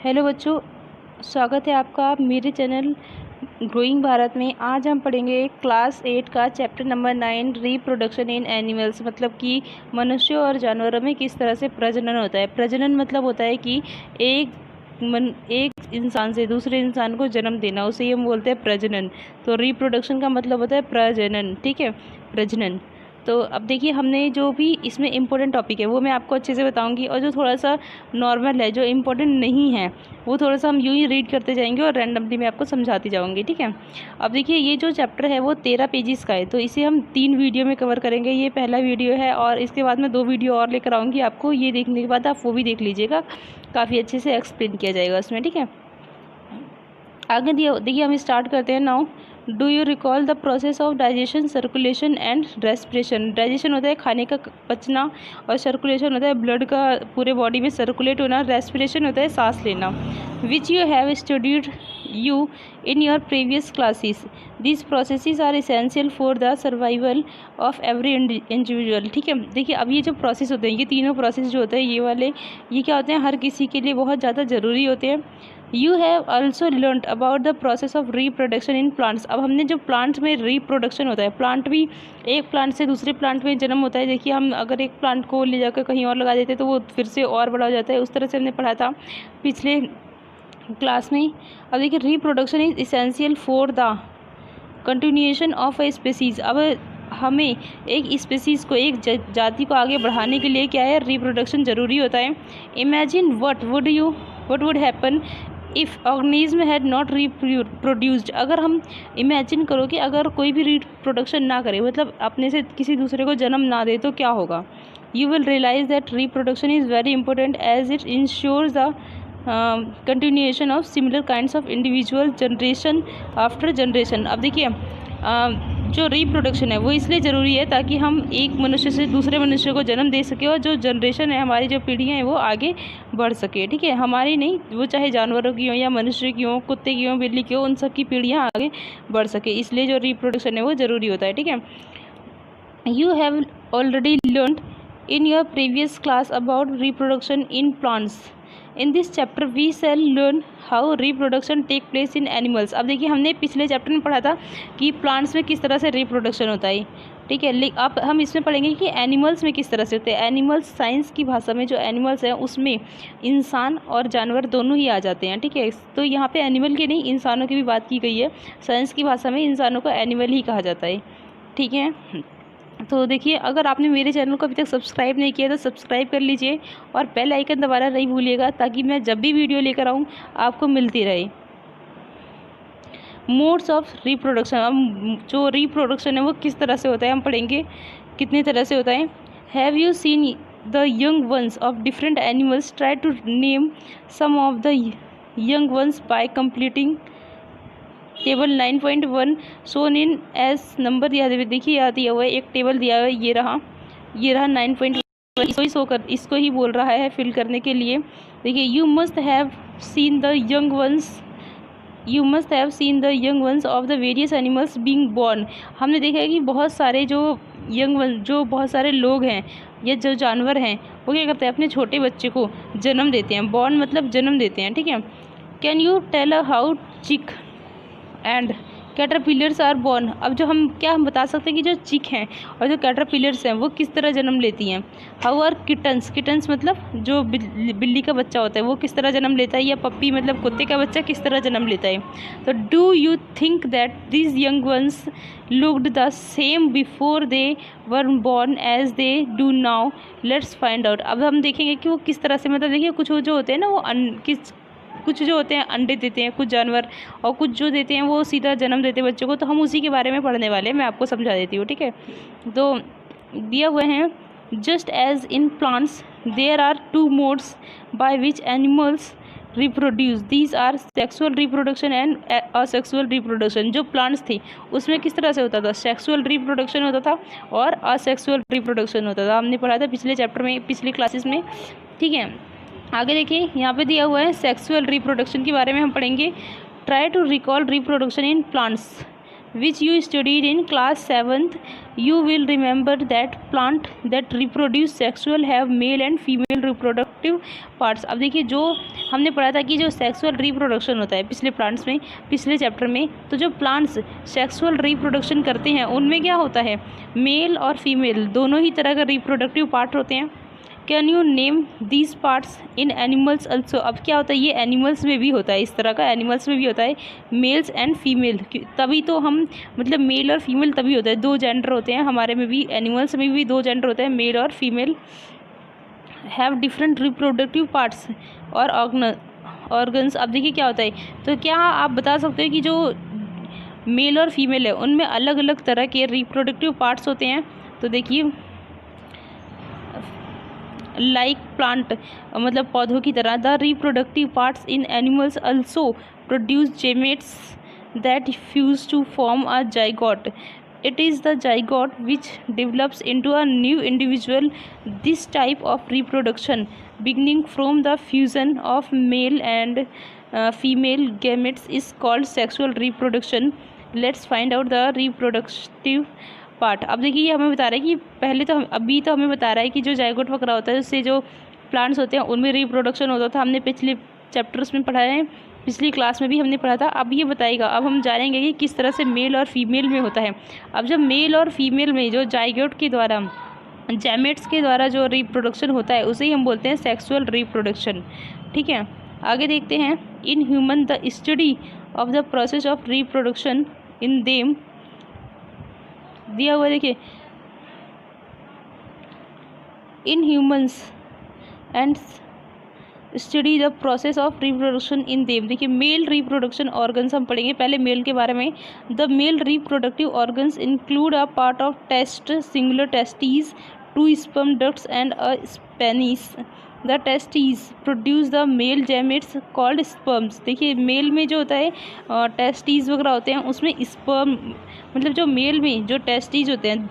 Hello बच्चों, स्वागत है आपका मेरे चैनल ग्रोइंग भारत में। आज हम पढ़ेंगे क्लास 8 का chapter number 9 reproduction in animals. मतलब कि मनुष्यों और जानवरों में किस तरह से प्रजनन होता है। प्रजनन मतलब होता है कि एक इंसान से दूसरे इंसान को जन्म देना, उसे ही हम बोलते हैं प्रजनन। तो रिप्रोडक्शन का मतलब होता है प्रजनन, ठीक है, प्रजनन। तो अब देखिए, हमने जो भी इसमें इम्पोर्टेंट टॉपिक है वो मैं आपको अच्छे से बताऊंगी, और जो थोड़ा सा नॉर्मल है, जो इम्पोर्टेंट नहीं है, वो थोड़ा सा हम यूँ ही रीड करते जाएंगे और रैंडमली मैं आपको समझाती जाऊंगी, ठीक है। अब देखिए, ये जो चैप्टर है वो 13 पेजेस का है, तो इसे हम 3 वीडियो में कवर करेंगे। ये पहला वीडियो है और इसके बाद मैं 2 वीडियो और लेकर आऊँगी आपको। ये देखने के बाद आप वो भी देख लीजिएगा, काफ़ी अच्छे से एक्सप्लेन किया जाएगा उसमें, ठीक है। आगे देखिए, हम स्टार्ट करते हैं now. Do you recall the process of digestion, circulation and respiration. Digestion होता है खाने का पचना, और सर्कुलेशन होता है ब्लड का पूरे बॉडी में सर्कुलेट होना। रेस्पिरेशन होता है सांस लेना। Which you have studied you in your previous classes. This processes are essential for the survival of every individual. ठीक है, देखिए अब ये जो प्रोसेस होते हैं, ये तीनों प्रोसेस जो होते हैं, ये वाले ये क्या होते हैं, हर किसी के लिए बहुत ज़्यादा ज़रूरी होते हैं। You have also learned about the process of reproduction in plants. अब हमने जो प्लांट में रिप्रोडक्शन होता है, प्लांट भी एक प्लांट से दूसरे प्लांट में जन्म होता है। देखिए, हम अगर एक प्लांट को ले जाकर कहीं और लगा देते हैं तो वो फिर से और बड़ा हो जाता है। उस तरह से हमने पढ़ा था पिछले क्लास में। अब देखिए, reproduction is essential for the continuation of a species. अब हमें एक स्पीसीज़ को, एक जाति को आगे बढ़ाने के लिए क्या है, रिप्रोडक्शन ज़रूरी होता है। Imagine what would happen if organism had not reproduced. अगर हम इमेजिन करो कि अगर कोई भी रिप्रोडक्शन ना करे, मतलब अपने से किसी दूसरे को जन्म ना दे, तो क्या होगा। You will realise that reproduction is very important as it ensures the continuation of similar kinds of individual generation after generation. अब देखिए, जो रिप्रोडक्शन है वो इसलिए ज़रूरी है ताकि हम एक मनुष्य से दूसरे मनुष्य को जन्म दे सके, और जो जनरेशन है, हमारी जो पीढ़ियाँ हैं, वो आगे बढ़ सके, ठीक है। हमारी नहीं, वो चाहे जानवरों की हो या मनुष्य की हो, कुत्ते की हो, बिल्ली की हो, उन सब की पीढ़ियाँ आगे बढ़ सके, इसलिए जो रिप्रोडक्शन है वो ज़रूरी होता है, ठीक है। You have already learned in your previous class about reproduction in plants. In this chapter we shall learn how reproduction take place in animals. अब देखिए, हमने पिछले चैप्टर में पढ़ा था कि प्लांट्स में किस तरह से रिप्रोडक्शन होता है, ठीक है। अब हम इसमें पढ़ेंगे कि एनिमल्स में किस तरह से होते हैं। एनिमल्स, साइंस की भाषा में जो एनिमल्स हैं उसमें इंसान और जानवर दोनों ही आ जाते हैं, ठीक है। तो यहाँ पे एनिमल के नहीं, इंसानों की भी बात की गई है। साइंस की भाषा में इंसानों को एनिमल ही कहा जाता है, ठीक है। तो देखिए, अगर आपने मेरे चैनल को अभी तक सब्सक्राइब नहीं किया तो सब्सक्राइब कर लीजिए, और बेल आइकन दबाना नहीं भूलिएगा, ताकि मैं जब भी वीडियो लेकर आऊँ आपको मिलती रहे। Modes of reproduction. अब जो रिप्रोडक्शन है वो किस तरह से होता है हम पढ़ेंगे, कितने तरह से होता है। Have you seen the young ones of different animals. Try to name some of the young ones by completing table 9.1 shown in as number दिया हुआ। देखिए, यहाँ दिया हुआ है एक टेबल दिया हुआ है, ये रहा 9.1। इसको ही बोल रहा है फिल करने के लिए। देखिए, you must have seen the young ones of the various animals being born. हमने देखा है कि बहुत सारे जो बहुत सारे लोग हैं या जो जानवर हैं, वो क्या करते हैं, अपने छोटे बच्चे को जन्म देते हैं। बॉर्न मतलब जन्म देते हैं, ठीक है। कैन यू टेल हाउ चिक एंड कैटरपिलर्स आर बॉर्न। अब जो हम बता सकते हैं कि जो चिक हैं और जो कैटरपिलर्स हैं वो किस तरह जन्म लेती हैं। हाउ आर किटन्स मतलब जो बिल्ली का बच्चा होता है वो किस तरह जन्म लेता है, या पप्पी मतलब कुत्ते का बच्चा किस तरह जन्म लेता है। तो do you think that this young ones looked the same before they were born as they do now. Let's find out. अब हम देखेंगे कि वो किस तरह से, मतलब देखिए, कुछ जो होते हैं ना, वो कुछ जो होते हैं अंडे देते हैं कुछ जानवर, और कुछ जो देते हैं वो सीधा जन्म देते हैं बच्चों को। तो हम उसी के बारे में पढ़ने वाले हैं, मैं आपको समझा देती हूँ, ठीक है। तो दिया हुए हैं, just as in plants there are 2 modes by which animals reproduce. These are sexual reproduction and asexual reproduction. जो प्लांट्स थी उसमें किस तरह से होता था, सेक्सुअल रिप्रोडक्शन होता था और असेक्सुअल रिप्रोडक्शन होता था। हमने पढ़ा था पिछले चैप्टर में, पिछली क्लासेस में, ठीक है। आगे देखिए, यहाँ पे दिया हुआ है सेक्सुअल रिप्रोडक्शन के बारे में हम पढ़ेंगे। Try to recall reproduction in plants. which you studied in class 7th, you will remember that plant that reproduce sexual have male and female reproductive parts। अब देखिए जो हमने पढ़ा था कि जो सेक्सुअल रिप्रोडक्शन होता है पिछले प्लांट्स में, पिछले चैप्टर में, तो जो प्लांट्स सेक्सुअल रिप्रोडक्शन करते हैं उनमें क्या होता है, मेल और फीमेल दोनों ही तरह का रिप्रोडक्टिव पार्ट होते हैं। Can you name these parts in animals also. अब क्या होता है, ये एनिमल्स में भी होता है, इस तरह का एनिमल्स में भी होता है, मेल्स एंड फीमेल। तभी तो हम मतलब मेल और फीमेल तभी होता है, दो जेंडर होते हैं हमारे में भी, एनिमल्स में भी दो जेंडर होते हैं, मेल और female. Have different reproductive parts और ऑर्गन्स। अब देखिए क्या होता है, तो क्या आप बता सकते हो कि जो मेल और फीमेल है उनमें अलग अलग तरह के रिप्रोडक्टिव पार्ट्स होते हैं। तो देखिए लाइक प्लांट मतलब पौधों की तरह, the reproductive parts in animals also produce gametes that fuse to form a zygote. It is the zygote which develops into a new individual. This type of reproduction, beginning from the fusion of male and female gametes, is called sexual reproduction. Let's find out the reproductive part. अब देखिए ये हमें बता रहा है कि पहले तो अभी तो हमें बता रहा है कि जो जाइगोट वगैरह होता है उससे जो प्लांट्स होते हैं उनमें रिप्रोडक्शन होता था, हमने पिछले चैप्टर्स में पढ़ा है, पिछली क्लास में भी हमने पढ़ा था। अब ये बताएगा, अब हम जानेंगे कि किस तरह से मेल और फीमेल में होता है। अब जब मेल और फीमेल में जो जाइगोट के द्वारा, जैमेट्स के द्वारा जो रिप्रोडक्शन होता है उसे ही हम बोलते हैं सेक्सुअल रिप्रोडक्शन। ठीक है, आगे देखते हैं। In human the study of the process of reproduction in them, दिया हुआ देखिए, in humans and study the process of reproduction in them. देखिए मेल रिप्रोडक्शन ऑर्गन्स हम पढ़ेंगे, पहले मेल के बारे में। The male reproductive organs include a part of test, singular testis, two sperm ducts and a penis. The testes produce the male gametes called sperms. देखिए male में जो होता है टेस्टीज वगैरह होते हैं, उसमें स्पर्म मतलब जो मेल में जो टेस्टीज होते हैं,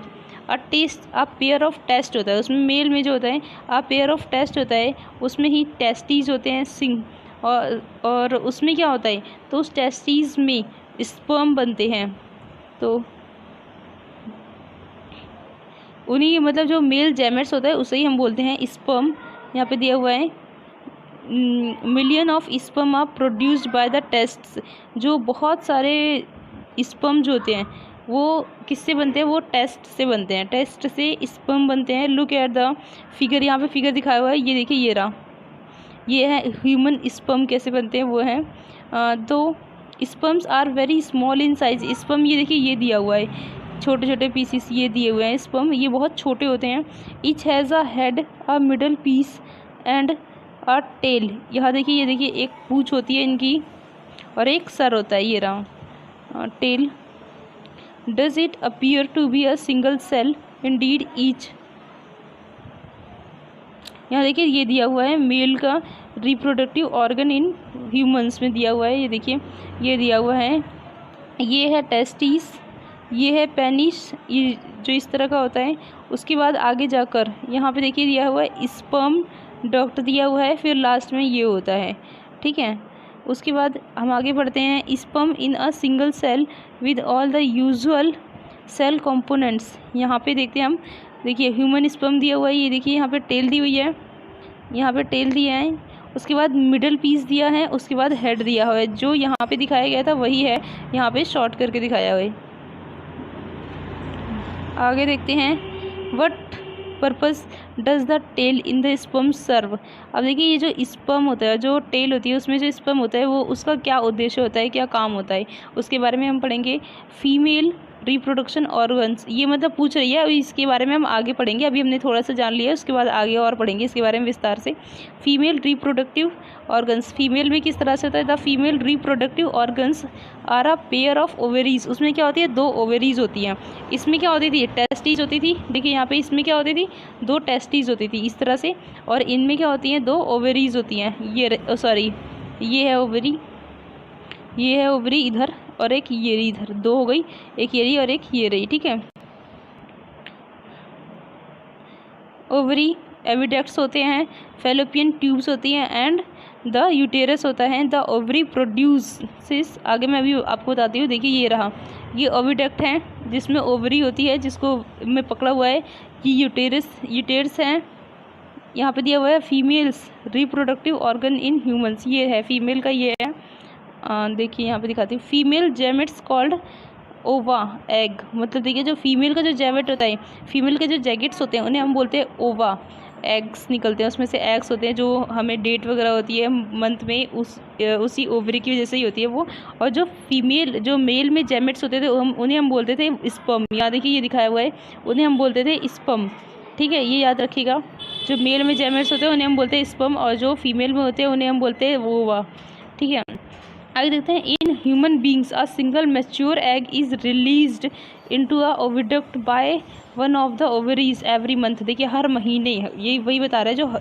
अ पेयर ऑफ टेस्ट होता है, उसमें मेल में जो होता है अ पेयर ऑफ टेस्ट होता है, उसमें ही टेस्टीज होते हैं सिंग, और उसमें क्या होता है, तो उस टेस्टीज में स्पर्म बनते हैं। तो उन्हीं मतलब जो मेल गैमेट्स होता है उसे ही हम बोलते हैं स्पर्म। यहाँ पे दिया हुआ है million of sperm are produced by the testes. जो बहुत सारे स्पर्म जो होते हैं वो किससे बनते हैं, वो टेस्ट से बनते हैं, टेस्ट से स्पर्म बनते हैं। लुक एट द फिगर, यहाँ पे फिगर दिखाया हुआ है, ये देखिए ये रहा, ये है ह्यूमन स्पर्म कैसे बनते हैं वो है। तो sperms are very small in size. Sperm ये देखिए ये दिया हुआ है, छोटे छोटे पीसीस ये दिए हुए हैं स्पर्म, ये बहुत छोटे होते हैं। Each has a head, a middle piece and a tail. यहाँ देखिए, ये देखिए एक पूँछ होती है इनकी और एक सर होता है, ये रहा tell. Does it appear to be a single cell? Indeed, each। यहाँ देखिए ये दिया हुआ है मेल का रिप्रोडक्टिव ऑर्गन इन ह्यूमंस में दिया हुआ है, ये देखिए ये दिया हुआ है, ये है टेस्टिस, ये है पेनिस, ये जो इस तरह का होता है। उसके बाद आगे जाकर यहाँ पे देखिए दिया हुआ है स्पर्म डक्ट दिया हुआ है, फिर लास्ट में ये होता है। ठीक है, उसके बाद हम आगे बढ़ते हैं। Sperm in a single cell with all the usual cell components. यहाँ पे देखते हैं हम, देखिए ह्यूमन स्पर्म दिया हुआ है, ये देखिए यहाँ पे टेल दी हुई है, यहाँ पे टेल दिया है, उसके बाद मिडल पीस दिया है, उसके बाद हेड दिया हुआ है। जो यहाँ पे दिखाया गया था वही है यहाँ पे शॉर्ट करके दिखाया हुआ है। आगे देखते हैं। What purpose does the tail in the sperm serve. अब देखिए ये जो स्पर्म होता है, जो टेल होती है उसमें जो स्पर्म होता है वो उसका क्या उद्देश्य होता है, क्या काम होता है, उसके बारे में हम पढ़ेंगे। फीमेल रिप्रोडक्शन ऑर्गन्स, ये मतलब पूछ रही है, अभी इसके बारे में हम आगे पढ़ेंगे, अभी हमने थोड़ा सा जान लिया, उसके बाद आगे और पढ़ेंगे इसके बारे में विस्तार से। फीमेल रिप्रोडक्टिव ऑर्गन्स, फीमेल में किस तरह से होता है। The female reproductive organs are a pair of ovaries. उसमें क्या होती है, दो ओवेरीज होती हैं। इसमें क्या होती थी, टेस्टीज होती थी। देखिए यहाँ पे इसमें क्या होती थी, दो टेस्टीज होती थी इस तरह से, और इनमें क्या होती हैं, दो ओवेरीज होती हैं। ये सॉरी ये है ओवरी, ये है ओवरी इधर और एक ये इधर, दो हो गई, एक ये रही और एक ये रही। ठीक है, ओवरी एविडेक्ट्स होते हैं, फेलोपियन ट्यूब्स होती हैं एंड द यूटेरस होता है। द ओवरी प्रोड्यूसेस, आगे मैं अभी आपको बताती हूँ। देखिए ये रहा, ये ओविडक्ट हैं जिसमें ओवरी होती है, जिसको में पकड़ा हुआ है कि यूटेरस हैं। यहाँ पे दिया हुआ है females reproductive organ in humans, ये है फीमेल का, ये है देखिए यहाँ पे दिखाती हूँ, फीमेल जैमेट्स कॉल्ड ओवा एग। मतलब देखिए जो फीमेल का जो जैमेट होता है, फीमेल के जो जैकेट्स होते हैं उन्हें हम बोलते हैं ओवा। एग्स निकलते हैं उसमें से, एग्स होते हैं जो हमें डेट वगैरह होती है मंथ में, उसी ओवरी की वजह से ही होती है वो। और जो मेल में जैमेट्स होते थे उन्हें हम बोलते थे स्पर्म। यहाँ देखिए ये दिखाया हुआ है, उन्हें हम बोलते थे स्पर्म। ठीक है, ये याद रखिएगा। जो मेल में जैमेट्स होते हैं उन्हें हम बोलते हैं स्पर्म, और जो फीमेल में होते हैं उन्हें हम बोलते हैं ओवा। ठीक है, आगे देखते हैं। In human beings a single mature egg is released into a oviduct by one of the ovaries every month. देखिए हर महीने, ये वही बता रहा है जो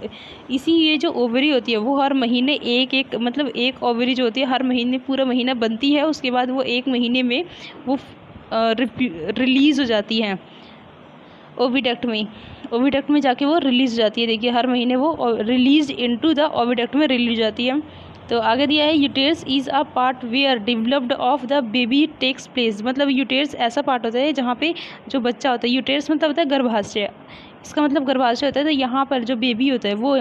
इसी, ये जो ओवरी होती है वो हर महीने एक मतलब एक ओवरी जो होती है हर महीने पूरा महीना बनती है, उसके बाद वो एक महीने में वो रिलीज़ हो जाती है ओविडक्ट में जाके वो रिलीज हो जाती है। देखिए हर महीने वो रिलीज इनटू द ओविडक्ट में रिलीज हो जाती है। तो आगे दिया है uterus is a part where developed of the baby takes place. मतलब यूटेरस ऐसा पार्ट होता है जहाँ पे जो बच्चा होता है, यूटेरस मतलब होता है गर्भाशय, इसका मतलब गर्भाशय होता है। तो यहाँ पर जो बेबी होता है वो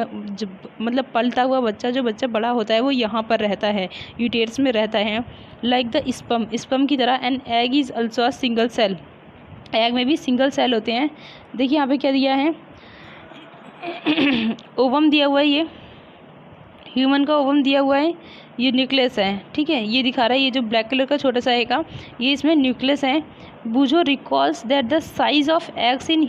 मतलब पलता हुआ बच्चा, जो बच्चा बड़ा होता है वो यहाँ पर रहता है, यूटेरस में रहता है। लाइक द स्पर्म की तरह। An egg is also a single cell. Egg में भी सिंगल सेल होते हैं। देखिए यहाँ पे क्या दिया है, ओवम दिया हुआ है, ये ह्यूमन का ओवम दिया हुआ है, ये न्यूक्लियस है। ठीक है, ये दिखा रहा है, ये जो ब्लैक कलर का छोटा सा है का, ये इसमें न्यूक्लियस है। Boojho recalls that the size of eggs in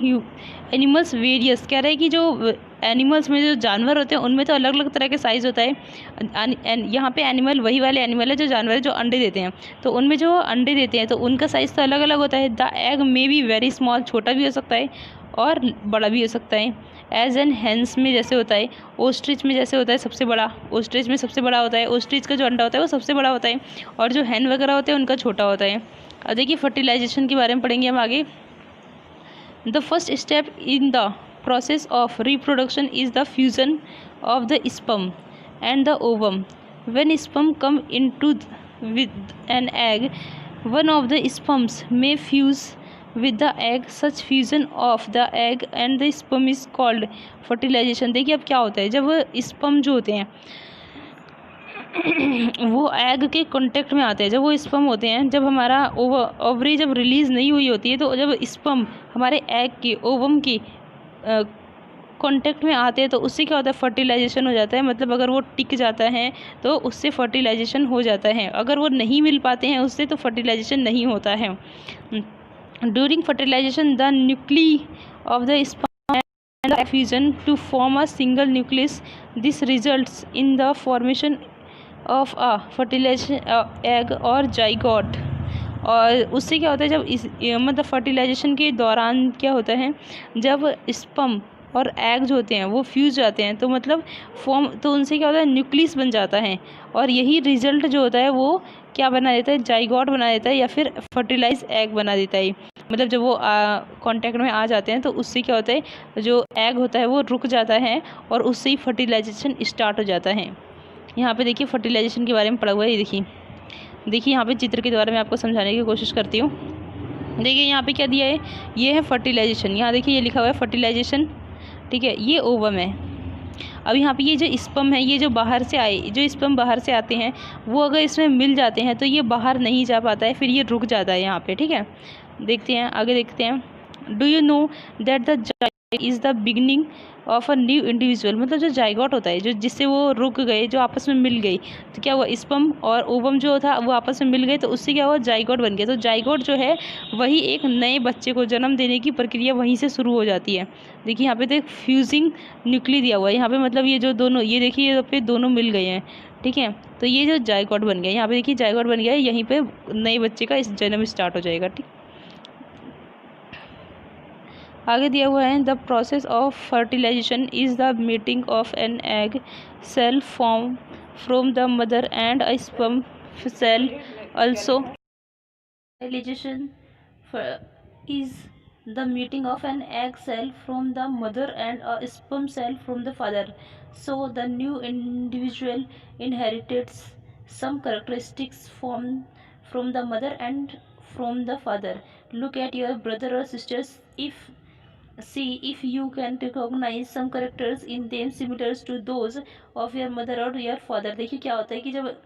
animals varies. कह रहे हैं कि जो एनिमल्स में जो जानवर होते हैं उनमें तो अलग अलग तरह के साइज़ होता है। यहाँ पे एनिमल वही वाले एनिमल है जो जानवर है जो अंडे देते हैं, तो उनमें जो अंडे देते हैं तो उनका साइज़ तो अलग अलग होता है। The egg may be very small, छोटा भी हो सकता है और बड़ा भी हो सकता है। एज एन हैंस में जैसे होता है, ओस्ट्रिच में जैसे होता है सबसे बड़ा, ओस्ट्रिच में सबसे बड़ा होता है, ओस्ट्रिच का जो अंडा होता है वो सबसे बड़ा होता है, और जो हैन वगैरह होते हैं उनका छोटा होता है। अब देखिए फर्टिलाइजेशन के बारे में पढ़ेंगे हम आगे। The first step in the process of reproduction is the fusion of the sperm and the ovum. When sperm come into with an egg, one of the sperms may fuse with the egg. Such fusion of the egg and the sperm is called fertilization. देखिए अब क्या होता है, जब sperm जो होते हैं वो एग के कांटेक्ट में आते हैं, जब वो स्पर्म होते हैं, जब हमारा ओवरी जब रिलीज़ नहीं हुई होती है, तो जब स्पर्म हमारे एग के ओवम की कांटेक्ट में आते हैं तो उससे क्या होता है, फर्टिलाइजेशन हो जाता है। मतलब अगर वो टिक जाता है तो उससे फर्टिलाइजेशन हो जाता है, अगर वो नहीं मिल पाते हैं उससे तो फर्टिलाइजेशन नहीं होता है। During fertilisation the nuclei of the sperm and fusion to form a single nucleus. This results in the formation of a fertilisation egg और जाइगोट। और उससे क्या होता है, जब मतलब फर्टिलाइजेशन के दौरान क्या होता है, जब स्पर्म और एग जो होते हैं वो फ्यूज जाते हैं तो मतलब फॉर्म, तो उनसे क्या होता है, न्यूक्लियस बन जाता है, और यही रिजल्ट जो होता है वो क्या बना देता है, जाइगोट बना देता है या फिर फर्टिलाइज एग बना देता है। मतलब जब वो कांटेक्ट में आ जाते हैं तो उससे क्या होता है, जो एग होता है वो रुक जाता है और उससे ही फर्टिलाइजेशन स्टार्ट हो जाता है। यहाँ पे देखिए फर्टिलाइजेशन के बारे में पढ़ा हुआ है, ये देखिए यहाँ पे चित्र के द्वारा मैं आपको समझाने की कोशिश करती हूँ। देखिए यहाँ पे क्या दिया है, ये है फर्टिलाइजेशन। यहाँ देखिए ये लिखा हुआ है फर्टिलाइजेशन, ठीक है, ये ओवम है। अब यहाँ पे ये जो स्पर्म है, ये जो बाहर से आए, जो स्पर्म बाहर से आते हैं वो अगर इसमें मिल जाते हैं तो ये बाहर नहीं जा पाता है, फिर ये रुक जाता है यहाँ पे। ठीक है, देखते हैं आगे, देखते हैं। Do you know that the zygote is the beginning of a new individual. मतलब जो जाइगोट होता है, जो जिससे वो रुक गए, जो आपस में मिल गई, तो क्या हुआ, स्पर्म और ओवम जो था वो आपस में मिल गए, तो उससे क्या हुआ, जाइगोट बन गया। तो जाइगोट जो है वही एक नए बच्चे को जन्म देने की प्रक्रिया वहीं से शुरू हो जाती है। देखिए यहाँ पे तो एक फ्यूजिंग न्यूक्ली दिया हुआ है, यहाँ पे मतलब ये जो दोनों, ये देखिए यहाँ पे दोनों मिल गए हैं। ठीक है, तो ये जो जाइगोट बन गया, यहाँ पे देखिए जाइगोट बन गया है, यहीं पे नए बच्चे का इस जन्म स्टार्ट हो जाएगा। ठीक, आगे दिया हुआ है the process of fertilisation is the meeting of an egg cell form from the mother and a sperm cell also. Fertilization is the meeting of an egg cell from the mother and a sperm cell from the father. So the new individual inherits some characteristics from the mother and from the father. Look at your brother or sisters. See if you can recognize some characters in them similar to those of your mother or your father. देखिए क्या होता है कि जब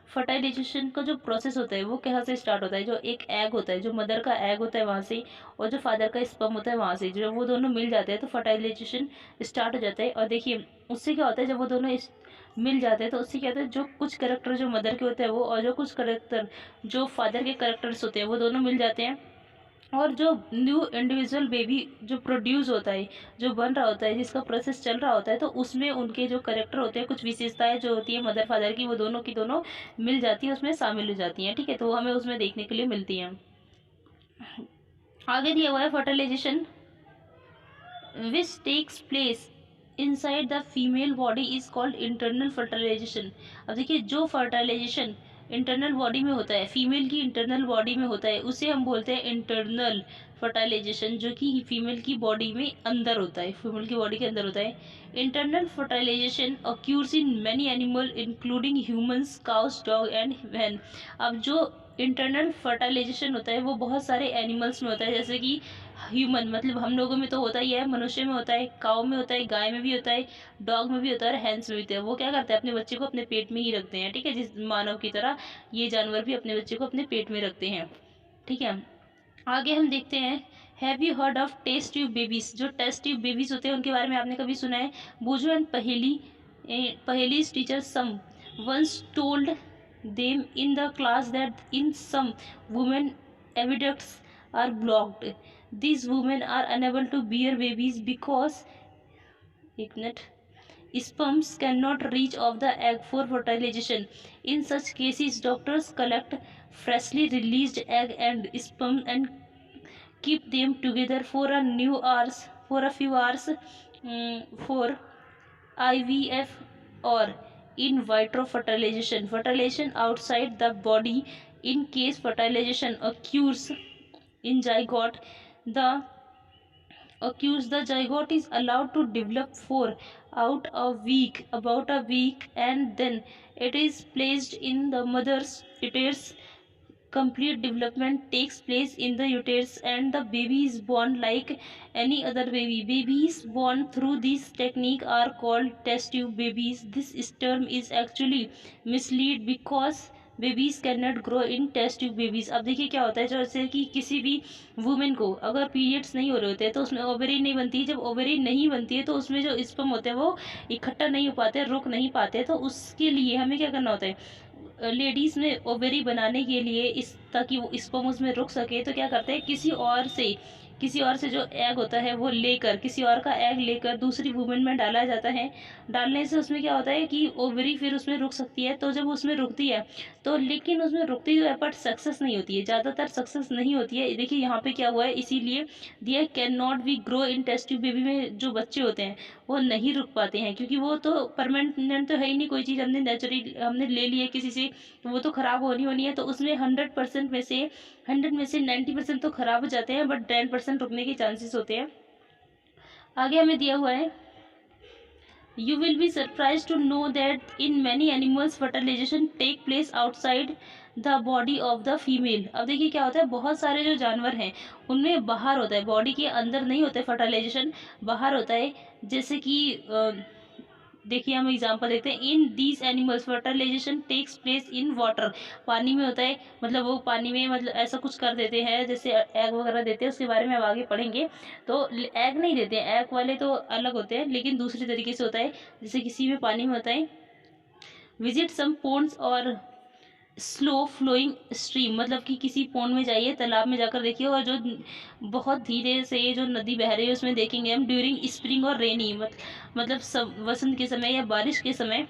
फर्टाइलाइजेशन का जो process होता है वो कहाँ से स्टार्ट होता है, जो एक एग होता है, जो मदर का एग होता है वहाँ से, और जो फादर का स्पर्म होता है वहाँ से, जब वो दोनों मिल जाते हैं तो फर्टाइलाइजेशन स्टार्ट हो जाता है। और देखिए उससे क्या होता है, जब वो दोनों मिल जाते हैं तो उससे क्या होता है, जो कुछ करेक्टर जो मदर के होते हैं वो, और जो कुछ करेक्टर जो फादर के करेक्टर्स होते हैं वो दोनों मिल जाते हैं, और जो न्यू इंडिविजुअल बेबी जो प्रोड्यूस होता है, जो बन रहा होता है, जिसका प्रोसेस चल रहा होता है, तो उसमें उनके जो करेक्टर होते हैं, कुछ विशेषताएं जो होती है मदर फादर की, वो दोनों की दोनों मिल जाती है, उसमें शामिल हो जाती हैं। ठीक है, तो वो हमें उसमें देखने के लिए मिलती हैं। आगे दिया हुआ है fertilisation which takes place inside the female body is called internal fertilisation. अब देखिए जो फर्टिलाइजेशन इंटरनल बॉडी में होता है, फीमेल की इंटरनल बॉडी में होता है, उसे हम बोलते हैं इंटरनल फर्टिलाइजेशन, जो कि फीमेल की बॉडी में अंदर होता है, फीमेल की बॉडी के अंदर होता है। Internal fertilisation occurs in many animal including humans, cows, dog and van. अब जो इंटरनल फर्टिलाइजेशन होता है वो बहुत सारे एनिमल्स में होता है, जैसे कि ह्यूमन मतलब हम लोगों में तो होता ही है, मनुष्य में होता है, काऊ में होता है, गाय में भी होता है, डॉग में भी होता है, और हैंस में भी होता है। वो क्या करते हैं, अपने बच्चे को अपने पेट में ही रखते हैं। ठीक है, जिस मानव की तरह ये जानवर भी अपने बच्चे को अपने पेट में रखते हैं। ठीक है, आगे हम देखते हैं, have you heard of test tube babies. जो टेस्ट ट्यूब बेबीज होते हैं उनके बारे में आपने कभी सुना है? Boojho and Paheli's teacher some once told them in the class that in some women aqueducts are blocked. These women are unable to bear babies because एक minute sperms cannot reach of the egg for fertilization. In such cases, doctors collect freshly released egg and sperm and keep them together for a few hours for IVF or in vitro fertilization, fertilization outside the body. In case fertilization occurs in zygote, the zygote is allowed to develop for about a week, and then it is placed in the mother's uterus. Complete development takes place in the uterus and the baby is born like any other baby. Babies born through this technique are called test tube babies. This term is actually mislead because babies can not grow in test tube babies. अब देखिए क्या होता है, जैसे कि किसी भी women को अगर पीरियड्स नहीं हो रहे होते हैं तो उसमें ओवरी नहीं बनती है। जब ओवरी नहीं बनती है तो उसमें जो स्पर्म होते हैं वो इकट्ठा नहीं हो पाते, रुक नहीं पाते। तो उसके लिए हमें क्या करना होता है, लेडीज़ में ओवरी बनाने के लिए इस ताकि वो स्पर्म उसमें रुक सके, तो क्या करते हैं, किसी और से जो एग होता है वो लेकर, किसी और का एग लेकर दूसरी वुमेन में डाला जाता है। डालने से उसमें क्या होता है कि ओवरी फिर उसमें रुक सकती है। तो जब उसमें रुकती है तो लेकिन उसमें रुकती तो है बट सक्सेस नहीं होती है, ज़्यादातर सक्सेस नहीं होती है। देखिए यहाँ पे क्या हुआ है, इसीलिए दिया can not be grow in test tube baby में जो बच्चे होते हैं वो नहीं रुक पाते हैं, क्योंकि वो तो परमानेंट तो है ही नहीं, कोई चीज़ हमने नेचुरली हमने ले ली है किसी से तो वो तो ख़राब होनी है। तो उसमें 100% में से 90% तो ख़राब हो जाते हैं, बट 10% रुकने के चांसेस होते हैं। आगे हमें दिया हुआ है, You will be surprised to know that in many animals fertilization take place outside the body of the female. अब देखिए क्या होता है, बहुत सारे जो जानवर हैं उनमें बाहर होता है, बॉडी के अंदर नहीं होता है फर्टिलाइजेशन, बाहर होता है। जैसे कि देखिए हम एग्जांपल देखते हैं, in these animals fertilisation takes place in water. पानी में होता है, मतलब वो पानी में मतलब ऐसा कुछ कर देते हैं, जैसे एग वगैरह देते हैं, उसके बारे में अब आगे पढ़ेंगे। तो एग नहीं देते हैं, एग वाले तो अलग होते हैं, लेकिन दूसरी तरीके से होता है, जैसे किसी भी पानी में होता है। विजिट सम पोन्ड्स और स्लो फ्लोइंग स्ट्रीम, मतलब कि किसी पौंड में जाइए, तालाब में जाकर देखिए, और जो बहुत धीरे से जो नदी बह रही है उसमें देखेंगे हम। ड्यूरिंग स्प्रिंग और रेनी मतलब सब वसंत के समय या बारिश के समय,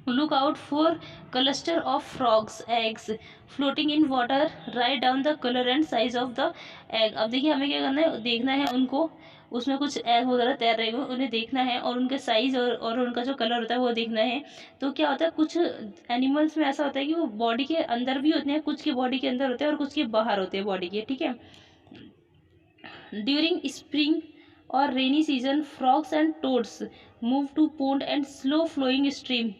look out for cluster of frogs eggs floating in water, write down the colour and size of the egg. अब देखिए हमें क्या करना है, देखना है उनको, उसमें कुछ एग वगैरह तैर रहे हैं उन्हें देखना है, और उनके साइज़ और उनका जो कलर होता है वो देखना है। तो क्या होता है, कुछ एनिमल्स में ऐसा होता है कि वो बॉडी के अंदर भी होते हैं, कुछ के बॉडी के अंदर होते हैं और कुछ के बाहर होते हैं बॉडी के। ठीक है, ड्यूरिंग स्प्रिंग और rainy season frogs and toads move to pond and slow flowing stream.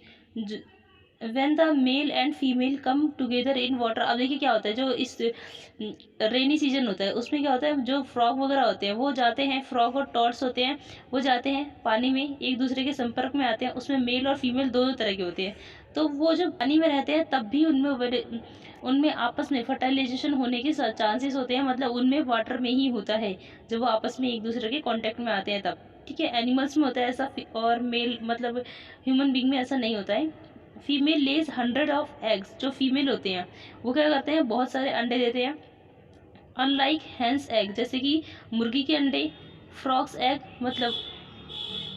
When the male and female come together in water. अब देखिए क्या होता है, जो इस रेनी सीजन होता है उसमें क्या होता है, जो फ्रॉग वगैरह होते हैं वो जाते हैं, फ्रॉग और टॉर्स होते हैं, वो जाते हैं पानी में, एक दूसरे के संपर्क में आते हैं। उसमें मेल और फीमेल दोनों तरह के होते हैं। तो वो जब पानी में रहते हैं तब भी उनमें आपस में फर्टिलाइजेशन होने के चांसेस होते हैं, मतलब उनमें वाटर में ही होता है जब वो आपस में एक दूसरे के कांटेक्ट में आते हैं तब। ठीक है, एनिमल्स में होता है ऐसा, और मेल मतलब ह्यूमन बींग में ऐसा नहीं होता है। Female lays 100 of eggs. जो फीमेल होते हैं वो क्या करते हैं, बहुत सारे अंडे देते हैं। अनलाइक हैंस एग, जैसे कि मुर्गी के अंडे, फ्रॉक्स एग मतलब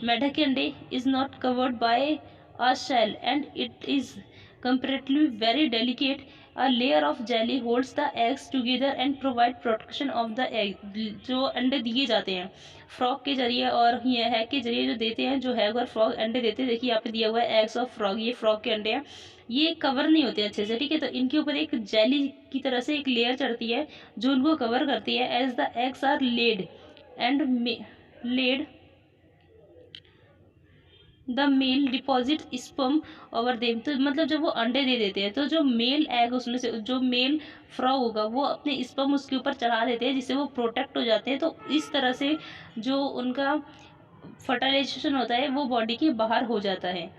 मेढक के अंडे is not covered by a shell and it is comparatively very delicate. A layer of jelly holds the eggs together and provide protection of the egg। जो अंडे दिए जाते हैं फ्रॉग के जरिए और ये हैग के जरिए जो देते हैं, जो हैग और फ्रॉग अंडे देते हैं, देखिए यहाँ पे दिया हुआ है एग्स ऑफ फ्रॉग, ये फ्रॉग के अंडे हैं, ये कवर नहीं होते अच्छे से। ठीक है, तो इनके ऊपर एक जेली की तरह से एक लेयर चढ़ती है जो उनको कवर करती है। As the eggs are laid and laid the male deposit sperm over them. तो मतलब जब वो अंडे दे देते हैं तो जो मेल एग उसमें से जो मेल फ्रॉग होगा वो अपने स्पर्म उसके ऊपर चढ़ा देते हैं, जिससे वो प्रोटेक्ट हो जाते हैं। तो इस तरह से जो उनका फर्टिलाइजेशन होता है वो बॉडी के बाहर हो जाता है।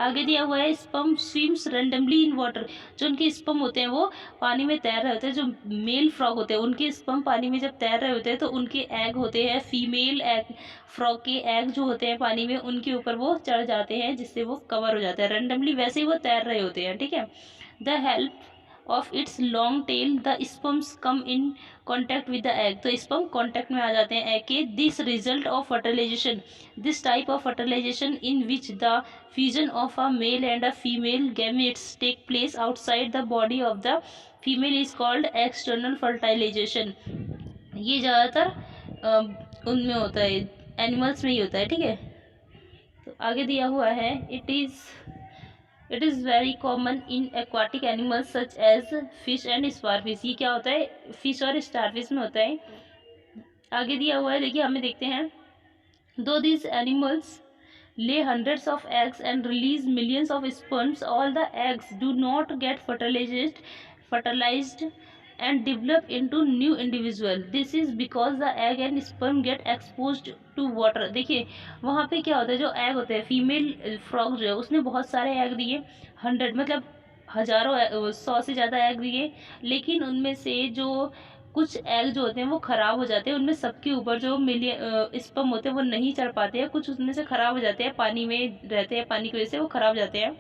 आगे दिया हुआ है sperm swims randomly in water. जो उनके स्पर्म होते हैं वो पानी में तैर रहे होते हैं। जो मेल फ्रॉग होते हैं उनके स्पर्म पानी में जब तैर रहे होते हैं तो उनके एग होते हैं, फीमेल एग फ्रॉग के एग जो होते हैं पानी में उनके ऊपर वो चढ़ जाते हैं, जिससे वो कवर हो जाता है रैंडमली, वैसे ही वो तैर रहे होते हैं। ठीक है, the help of its long tail the sperms come in contact with the egg. तो स्पर्म कॉन्टैक्ट में आ जाते हैं एग के। This result of fertilisation, this type of fertilisation in which the fusion of a male and a female gametes take place outside the body of the female is called external fertilization। ये ज़्यादातर उनमें होता है, animals में ही होता है। ठीक है, तो आगे दिया हुआ है it is very common in aquatic animals such as fish and starfish. ये क्या होता है, फिश और स्टारफिश में होता है। आगे दिया हुआ है, देखिए हमें देखते हैं, दो these animals lay hundreds of eggs and release millions of sperms, all the eggs do not get fertilized and develop into new individual। This is because the egg and sperm get exposed to water। देखिए वहाँ पे क्या होता है, जो egg होते हैं female frog जो है उसने बहुत सारे एग दिए, 100 मतलब हजारों 100 से ज़्यादा एग दिए, लेकिन उनमें से जो कुछ एग जो होते हैं वो ख़राब हो जाते हैं। उनमें सबके ऊपर जो स्पर्म होते हैं वो नहीं चढ़ पाते हैं, कुछ उसमें से ख़राब हो जाते हैं, पानी में रहते हैं, पानी की वजह से वो ख़राब हो जाते हैं।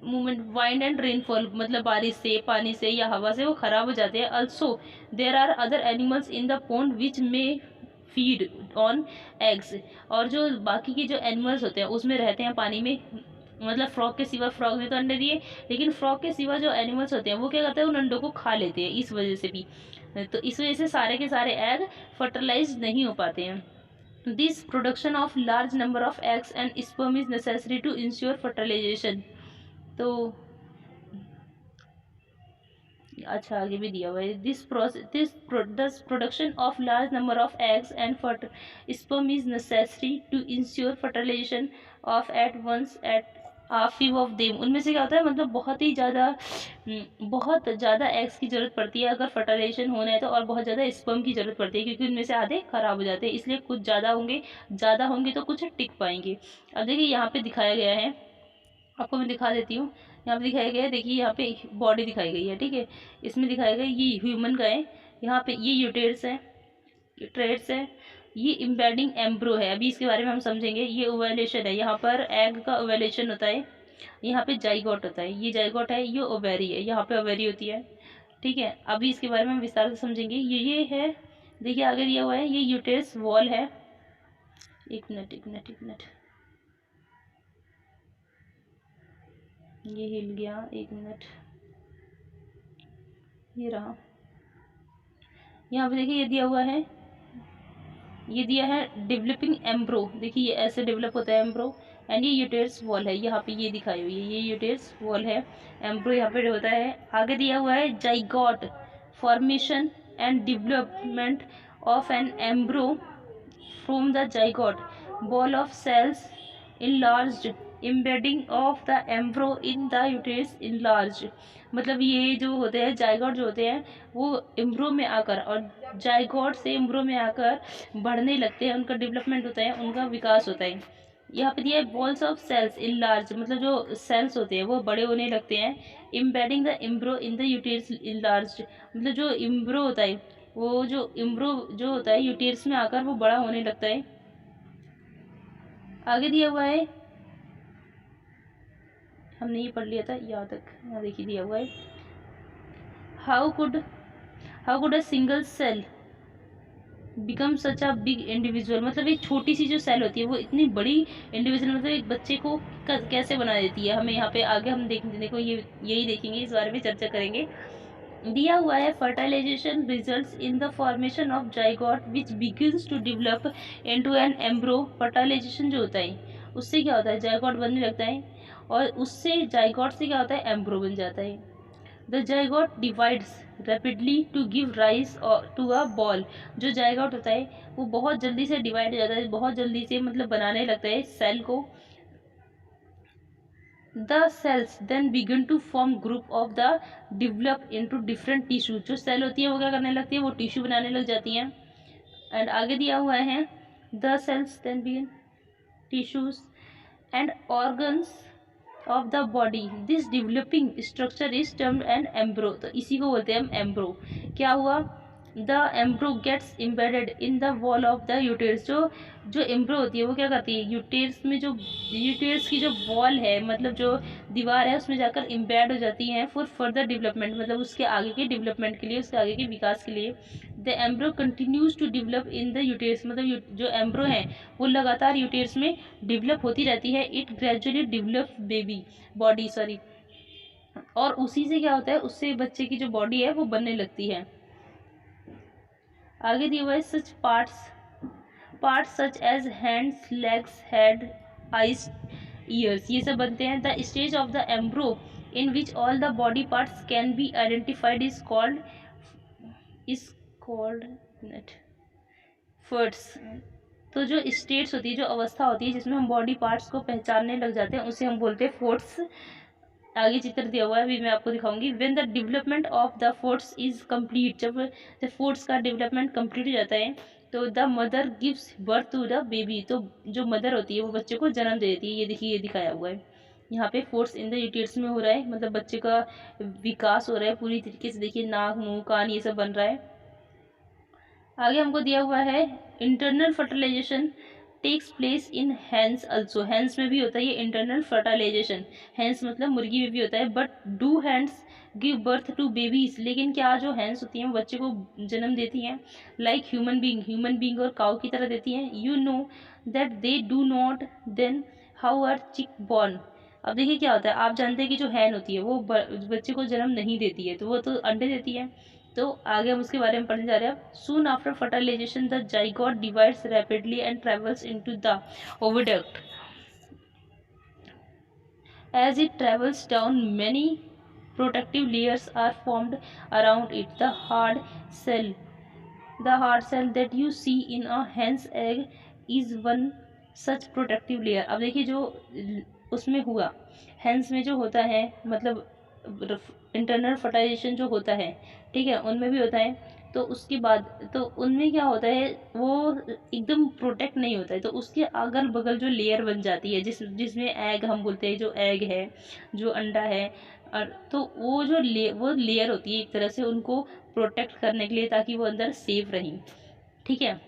मूवमेंट वाइंड एंड रेनफॉल मतलब बारिश से, पानी से या हवा से वो ख़राब हो जाते हैं। Also there are other animals in the pond which may feed on eggs. और जो बाकी के जो एनिमल्स होते हैं उसमें रहते हैं पानी में, मतलब फ्रॉग के सिवा, फ्रॉग ने तो अंडे दिए, लेकिन फ्रॉग के सिवा जो एनिमल्स होते हैं वो क्या करते हैं, उन अंडों को खा लेते हैं, इस वजह से भी। तो इस वजह से सारे के सारे एग फर्टिलाइज नहीं हो पाते हैं। This production of large number of eggs and sperm is necessary to ensure fertilisation. तो अच्छा आगे भी दिया हुआ है, this production of large number of eggs and sperm is necessary to ensure fertilisation of at once at a few of them. उनमें से क्या होता है, मतलब बहुत ज़्यादा एग्स की ज़रूरत पड़ती है अगर फर्टिलाइजेशन होना है तो, और बहुत ज़्यादा स्पर्म की ज़रूरत पड़ती है क्योंकि उनमें से आधे ख़राब हो जाते हैं, इसलिए कुछ ज़्यादा होंगे तो कुछ टिक पाएंगे। अब देखिए यहाँ पे दिखाया गया है, आपको मैं दिखा देती हूँ। यहाँ पे दिखाया गया है, देखिए यहाँ पे बॉडी दिखाई गई है। ठीक है, इसमें दिखाया गया ये ह्यूमन का है, यहाँ पे ये यूटेट्स है, ट्रेड्स है, ये इम्बेडिंग एम्ब्रो है, अभी इसके बारे में हम समझेंगे। ये ओवेलेशन है, यहाँ पर एग का ओवेलेशन होता है, यहाँ पे जाइगोट होता है, ये जाइगोट है, ये ओवेरी है, यहाँ पे ओवेरी होती है। ठीक है, अभी इसके बारे में हम विस्तार से समझेंगे। ये है, देखिए आगे दिया हुआ है, ये यूटेरस वॉल है। एक मिनट ये हिल गया, एक मिनट, ये रहा। यहाँ पे देखिए ये दिया हुआ है, ये दिया है डेवलपिंग एम्ब्रो, देखिए ये ऐसे डेवलप होता है एम्ब्रो, एंड ये यूटेरस वॉल है, यहाँ पे ये दिखाई हुई है, ये यूटेरस वॉल है, एम्ब्रो यहाँ पे होता है। आगे दिया हुआ है zygote formation and development of an embryo from the zygote ball of cells enlarged embedding of the embryo in the uterus in large. मतलब ये जो होते हैं जाइगोट जो होते हैं वो एम्ब्रो में आकर और जाइगोट से एम्ब्रो में आकर बढ़ने लगते हैं, उनका डेवलपमेंट होता है, उनका विकास होता है। यहाँ पे दिया है balls of cells in large, मतलब जो सेल्स होते हैं वो बड़े होने लगते हैं। Embedding the embryo in the uterus in large, मतलब जो एम्ब्रो होता है वो जो एम्ब्रो जो होता है यूटेरस में आकर वो बड़ा होने लगता है। आगे दिया हुआ है, हमने ये पढ़ लिया था यहाँ तक, यहाँ देखिए दिया हुआ है how could a single cell become such a big individual. मतलब एक छोटी सी जो सेल होती है वो इतनी बड़ी इंडिविजुअल, मतलब एक बच्चे को कैसे बना देती है। हमें यहाँ पे आगे हम देखो ये यही देखेंगे, इस बारे में चर्चा करेंगे। दिया हुआ है fertilisation results in the formation of zygote which begins to develop into an embryo. Fertilisation जो होता है उससे क्या होता है, जाइगोट बनने लगता है और उससे जाइगोट से क्या होता है, एम्ब्रो बन जाता है। The zygote divides rapidly to give rise to a ball. जो जाइगोट होता है वो बहुत जल्दी से डिवाइड हो जाता है, बहुत जल्दी से मतलब बनाने लगता है सेल को। The cells then begin to form group of the develop into different tissue। जो सेल होती है वो क्या करने लगती है, वो टिश्यू बनाने लग जाती हैं। एंड आगे दिया हुआ है the cells then begin tissues and organs of the body। this developing structure is termed an embryo। तो इसी को बोलते हैं हम एम्ब्रो। क्या हुआ, the embryo gets embedded in the wall of the uterus. जो एम्ब्रो होती है वो क्या करती है, यूटेरस में जो यूटेरस की जो वॉल है, मतलब जो दीवार है उसमें जाकर एम्बेड हो जाती हैं फॉर फर्दर डेवलपमेंट, मतलब उसके आगे के डेवलपमेंट के लिए, उसके आगे के विकास के लिए। The embryo continues to develop in the uterus. मतलब जो एम्ब्रो है वो लगातार यूटेरस में डेवलप होती रहती है। It gradually develop baby body, sorry, और उसी से क्या होता है, उससे बच्चे की जो बॉडी है वो बनने लगती है। आगे दिया हुआ है such parts such as hands, legs, head, eyes, ears, ये सब बनते हैं। The stage of the embryo in which all the body parts can be identified is called foetus. तो जो स्टेट्स होती है, जो अवस्था होती है जिसमें हम बॉडी पार्ट्स को पहचानने लग जाते हैं, उसे हम बोलते हैं फोर्ट्स। आगे चित्र दिया हुआ है, अभी मैं आपको दिखाऊंगी। When the development of the foetus is complete, जब फोर्ट्स का डेवलपमेंट कंप्लीट हो जाता है तो the mother gives birth to the baby. तो जो मदर होती है वो बच्चे को जन्म दे देती है। ये देखिए, ये दिखाया हुआ है यहाँ पे, फोर्ट्स इन द यूटेरस में हो रहा है, मतलब बच्चे का विकास हो रहा है पूरी तरीके से। देखिए नाक, मुंह, कान, ये सब बन रहा है। आगे हमको दिया हुआ है internal fertilisation takes place in hens also. Hens में भी होता है ये इंटरनल फर्टिलाइजेशन। हैंस मतलब मुर्गी में भी होता है। But do hens give birth to babies. लेकिन क्या जो हैंस होती हैं वो बच्चे को जन्म देती हैं लाइक ह्यूमन बींग और काऊ की तरह देती हैं। You know that they do not, then how are chick born. अब देखिए क्या होता है, आप जानते हैं कि जो हैन होती है वो बच्चे को जन्म नहीं देती है, तो वो तो अंडे देती है। तो आगे हम उसके बारे में पढ़ने जा रहे हैं। Soon after fertilisation the zygote divides rapidly and travels into the oviduct. As it travels down, many protective layers are formed around it। The hard shell that you see in a hen's egg is one such protective layer। अब देखिए जो उसमें हुआ, hence में जो होता है, मतलब इंटरनल फर्टिलाइजेशन जो होता है, ठीक है, उनमें भी होता है। तो उसके बाद तो उनमें क्या होता है, वो एकदम प्रोटेक्ट नहीं होता है, तो उसके अगल बगल जो लेयर बन जाती है, जिसमें एग हम बोलते हैं, जो एग है, जो अंडा है, और तो वो जो वो लेयर होती है एक तरह से उनको प्रोटेक्ट करने के लिए, ताकि वो अंदर सेफ रहें, ठीक है।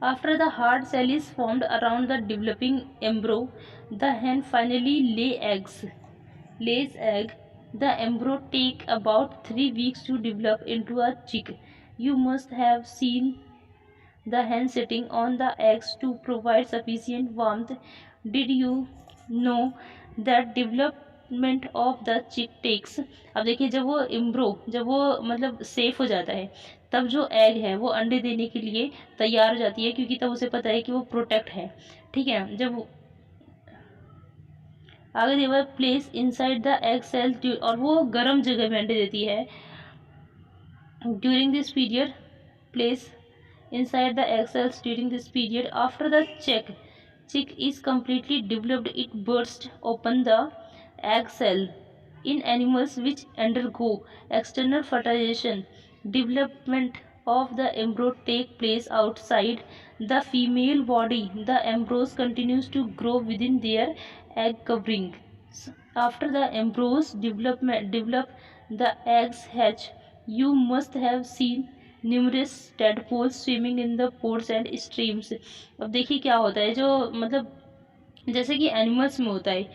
After the hard shell is formed around the developing embryo, the hen finally lays egg. The embryo take about 3 weeks to develop into a chick। You must have seen the hen sitting on the eggs to provide sufficient warmth। Did you know that development of the chick takes। अब देखिए जब वो एम्ब्रो, जब वो मतलब safe हो जाता है, तब जो एग है वो अंडे देने के लिए तैयार हो जाती है, क्योंकि तब उसे पता है कि वो प्रोटेक्ट है, ठीक है। जब आगे देखिए place inside the egg cell, और वो गर्म जगह में अंडे देती है। During this period place inside the egg cells during this period। after the chick is completely developed, it bursts open the egg cell. In animals which undergo external fertilization, development of the embryo take place outside the female body. The embryos continues to grow within their egg covering. After the embryos develop, the eggs hatch. You must have seen numerous tadpoles swimming in the pores and streams. अब देखिए क्या होता है, जो मतलब जैसे कि animals में होता है,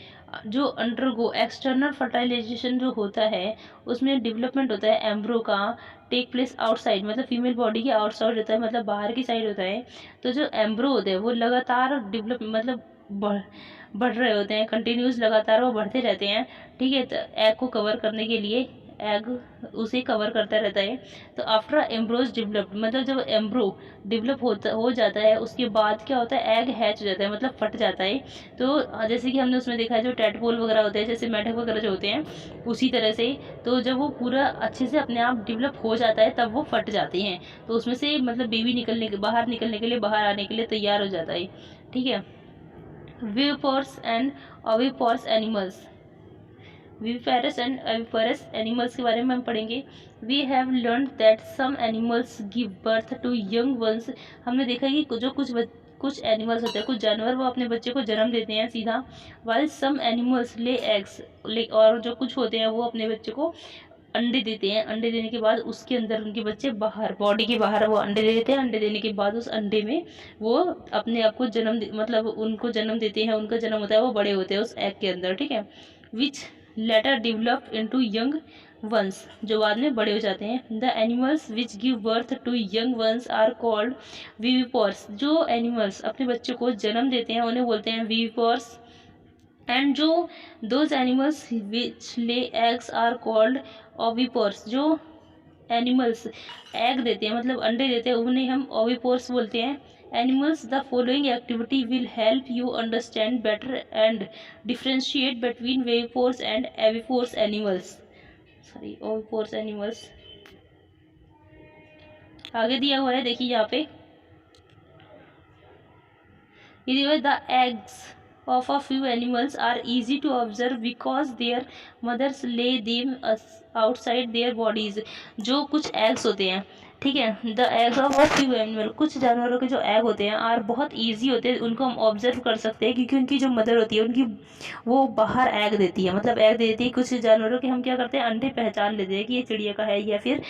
जो अंडरगो एक्सटर्नल फर्टिलाइजेशन जो होता है उसमें डेवलपमेंट होता है एम्ब्रो का, टेक प्लेस आउटसाइड, मतलब फीमेल बॉडी के आउटसाइड होता है, मतलब बाहर की साइड होता है। तो जो एम्ब्रो होते हैं वो लगातार डेवलप मतलब बढ़ रहे होते हैं, कंटिन्यूस लगातार वो बढ़ते रहते हैं। ठीक है, तो एग को कवर करने के लिए एग उसे कवर करता रहता है। तो आफ्टर एम्ब्रोज डेवलप्ड, मतलब जब एम्ब्रो डेवलप हो जाता है उसके बाद क्या होता है, एग हैच हो जाता है, मतलब फट जाता है। तो जैसे कि हमने उसमें देखा है जो टैडपोल वगैरह होते हैं, जैसे मेढक वगैरह जो होते हैं उसी तरह से, तो जब वो पूरा अच्छे से अपने आप डेवलप हो जाता है तब वो फट जाते हैं। तो उसमें से मतलब बेबी बाहर निकलने के लिए, बाहर आने के लिए तैयार हो जाता है। ठीक है, viviparous and oviparous animals, viviparous and oviparous animals के बारे में हम पढ़ेंगे। We have learn that some animals give birth to young ones. हमने देखा कि जो कुछ एनिमल्स होते हैं, कुछ जानवर वो अपने बच्चे को जन्म देते हैं सीधा, while some animals lay eggs, और जो कुछ होते हैं वो अपने बच्चे को अंडे देते हैं। अंडे देने के बाद उसके अंदर उनके बच्चे बाहर, बॉडी के बाहर वो अंडे दे देते हैं। अंडे देने के बाद उस अंडे में वो अपने आप को मतलब उनको जन्म देते हैं, उनका जन्म होता है, वो बड़े होते हैं उस एग के अंदर। ठीक है, which later develop into young ones, जो बाद में बड़े हो जाते हैं। The animals which give birth to young ones are called viviparous. जो एनिमल्स अपने बच्चों को जन्म देते हैं उन्हें बोलते हैं विविपोर्स। एंड जो those animals which lay eggs are called ओविपोर्स। जो एनिमल्स एग देते हैं मतलब अंडे देते हैं उन्हें हम ओविपोर्स बोलते हैं। Animals, the following activity will help you understand better and differentiate between viviparous and oviparous animals, sorry oviparous animals. आगे दिया हुआ है, देखिए यहाँ पे the eggs of a few animals are easy to observe because their mothers lay them outside their bodies। जो कुछ eggs होते हैं, ठीक है, the eggs of a few animal, कुछ जानवरों के जो एग होते हैं और बहुत ईजी होते हैं, उनको हम ऑब्जर्व कर सकते हैं क्योंकि उनकी जो मदर होती है उनकी वो बाहर एग देती है, मतलब एग देती है। कुछ जानवरों के हम क्या करते हैं, अंडे पहचान लेते हैं कि ये चिड़िया का है या फिर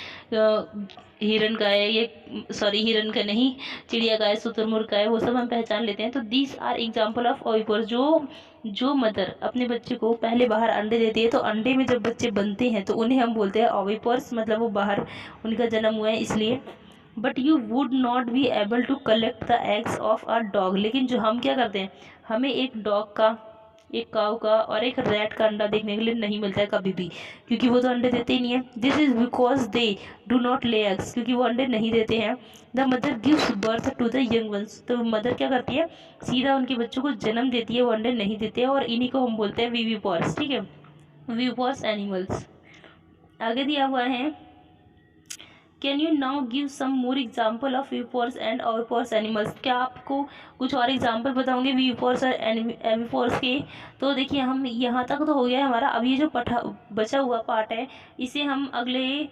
हिरन का है, ये सॉरी हिरन का नहीं, चिड़िया का है, शुतुरमुर्ग का है, वो सब हम पहचान लेते हैं। तो दीज आर एग्जाम्पल ऑफ ओविपोर। जो मदर अपने बच्चे को पहले बाहर अंडे देती है, तो अंडे में जब बच्चे बनते हैं तो उन्हें हम बोलते हैं ओविपोर्स, मतलब वो बाहर उनका जन्म हुआ है इसलिए। But you would not be able to collect the eggs of a dog. लेकिन जो हम क्या करते हैं, हमें एक डॉग का, एक काऊ का और एक रैट का अंडा देखने के लिए नहीं मिलता है कभी भी, क्योंकि वो तो अंडे देते ही नहीं है। This is because they do not lay eggs, क्योंकि वो अंडे नहीं देते हैं। The mother gives birth to the young ones, तो मदर क्या करती है, सीधा उनके बच्चों को जन्म देती है, वो अंडे नहीं देते हैं, और इन्हीं को हम बोलते हैं विविपोर्स। ठीक है, विविपोर्स एनिमल्स। आगे दिया हुआ है, can you now give some more example of viviparous and oviparous animals. क्या आपको कुछ और एग्जाम्पल बताऊंगे विविपोर्स और एविपोर्स के। तो देखिए हम यहाँ तक तो हो गया है हमारा, अब ये जो बचा हुआ पार्ट है इसे हम अगले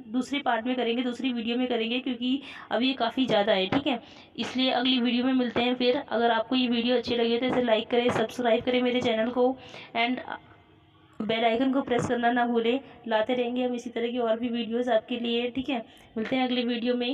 दूसरे पार्ट में करेंगे, दूसरी वीडियो में करेंगे, क्योंकि अब ये काफ़ी ज़्यादा है। ठीक है, इसलिए अगली वीडियो में मिलते हैं फिर। अगर आपको ये वीडियो अच्छी लगी तो इसे लाइक करें, सब्सक्राइब करें मेरे चैनल को, एंड बेल आइकन को प्रेस करना ना भूलें। लाते रहेंगे हम इसी तरह की और भी वीडियोस आपके लिए। ठीक है, मिलते हैं अगली वीडियो में।